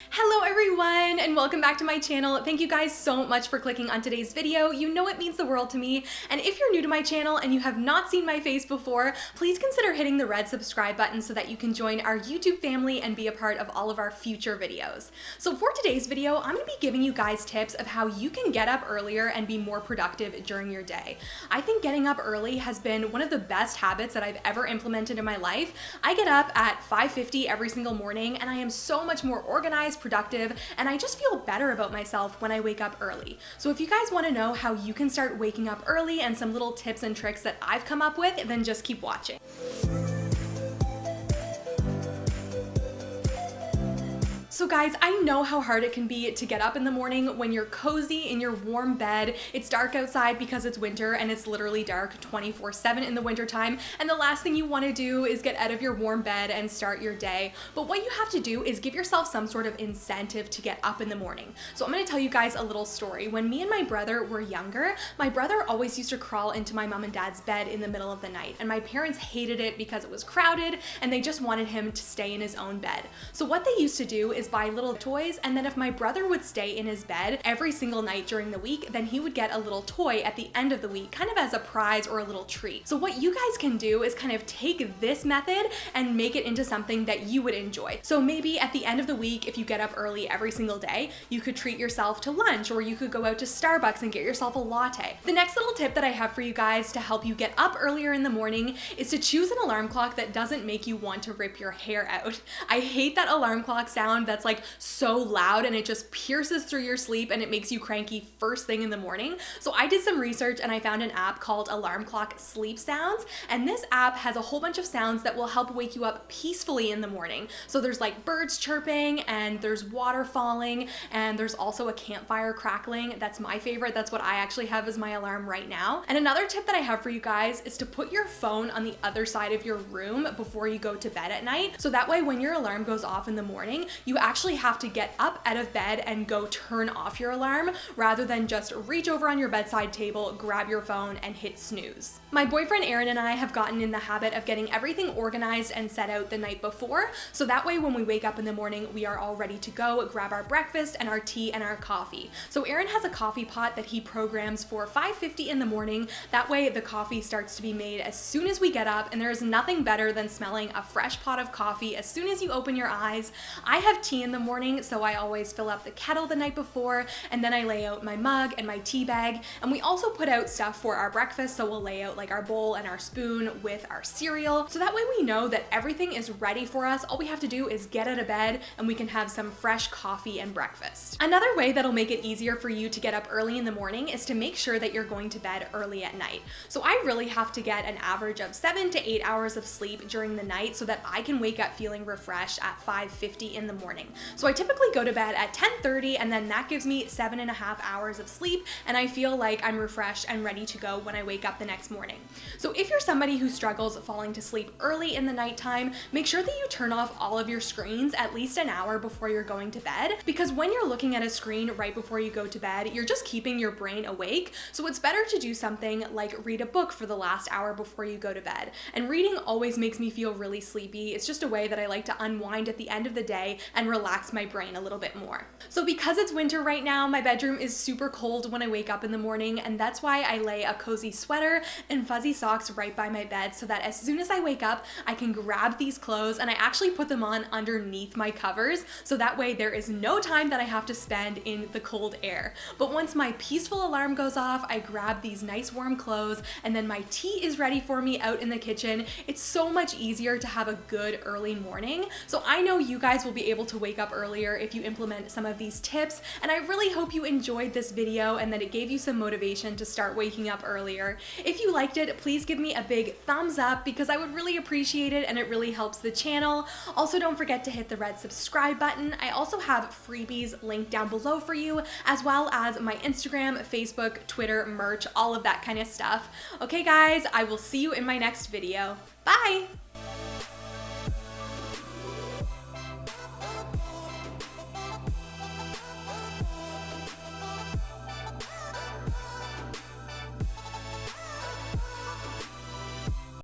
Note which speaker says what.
Speaker 1: Hello everyone and welcome back to my channel. Thank you guys so much for clicking on today's video. You know it means the world to me. And if you're new to my channel and you have not seen my face before, please consider hitting the red subscribe button so that you can join our YouTube family and be a part of all of our future videos. So for today's video, I'm going to be giving you guys tips of how you can get up earlier and be more productive during your day. I think getting up early has been one of the best habits that I've ever implemented in my life. I get up at 5:50 every single morning and I am so much more organized, productive, and I just feel better about myself when I wake up early. So if you guys want to know how you can start waking up early and some little tips and tricks that I've come up with, then just keep watching. So guys, I know how hard it can be to get up in the morning when you're cozy in your warm bed. It's dark outside because it's winter and it's literally dark 24/7 in the wintertime. And the last thing you want to do is get out of your warm bed and start your day. But what you have to do is give yourself some sort of incentive to get up in the morning. So I'm going to tell you guys a little story. When me and my brother were younger, my brother always used to crawl into my mom and dad's bed in the middle of the night. And my parents hated it because it was crowded and they just wanted him to stay in his own bed. So what they used to do is buy little toys, and then if my brother would stay in his bed every single night during the week, then he would get a little toy at the end of the week, kind of as a prize or a little treat. So what you guys can do is kind of take this method and make it into something that you would enjoy. So maybe at the end of the week, if you get up early every single day, you could treat yourself to lunch, or you could go out to Starbucks and get yourself a latte. The next little tip that I have for you guys to help you get up earlier in the morning is to choose an alarm clock that doesn't make you want to rip your hair out. I hate that alarm clock sound that's like so loud and it just pierces through your sleep and it makes you cranky first thing in the morning. So I did some research and I found an app called Alarm Clock Sleep Sounds, and this app has a whole bunch of sounds that will help wake you up peacefully in the morning. So there's like birds chirping and there's water falling and there's also a campfire crackling. That's my favorite. That's what I actually have as my alarm right now. And another tip that I have for you guys is to put your phone on the other side of your room before you go to bed at night. So that way when your alarm goes off in the morning, you actually have to get up out of bed and go turn off your alarm rather than just reach over on your bedside table, grab your phone, and hit snooze. My boyfriend Aaron and I have gotten in the habit of getting everything organized and set out the night before, so that way when we wake up in the morning, we are all ready to go grab our breakfast and our tea and our coffee. So Aaron has a coffee pot that he programs for 5:50 in the morning. That way the coffee starts to be made as soon as we get up, and there is nothing better than smelling a fresh pot of coffee as soon as you open your eyes. I have tea in the morning, so I always fill up the kettle the night before, and then I lay out my mug and my tea bag. And we also put out stuff for our breakfast, so we'll lay out like our bowl and our spoon with our cereal. So that way we know that everything is ready for us. All we have to do is get out of bed and we can have some fresh coffee and breakfast. Another way that'll make it easier for you to get up early in the morning is to make sure that you're going to bed early at night. So I really have to get an average of 7 to 8 hours of sleep during the night so that I can wake up feeling refreshed at 5:50 in the morning. So I typically go to bed at 10:30, and then that gives me 7.5 hours of sleep, and I feel like I'm refreshed and ready to go when I wake up the next morning. So if you're somebody who struggles falling to sleep early in the nighttime, make sure that you turn off all of your screens at least an hour before you're going to bed, because when you're looking at a screen right before you go to bed, you're just keeping your brain awake. So it's better to do something like read a book for the last hour before you go to bed. And reading always makes me feel really sleepy. It's just a way that I like to unwind at the end of the day and relax my brain a little bit more. So because it's winter right now, my bedroom is super cold when I wake up in the morning, and that's why I lay a cozy sweater and fuzzy socks right by my bed so that as soon as I wake up, I can grab these clothes and I actually put them on underneath my covers, so that way there is no time that I have to spend in the cold air. But once my peaceful alarm goes off, I grab these nice warm clothes, and then my tea is ready for me out in the kitchen. It's so much easier to have a good early morning. So I know you guys will be able to wake up earlier if you implement some of these tips, and I really hope you enjoyed this video and that it gave you some motivation to start waking up earlier. If you liked it, please give me a big thumbs up because I would really appreciate it and it really helps the channel. Also, don't forget to hit the red subscribe button. I also have freebies linked down below for you, as well as my Instagram, Facebook, Twitter, merch, all of that kind of stuff. Okay guys, I will see you in my next video. Bye!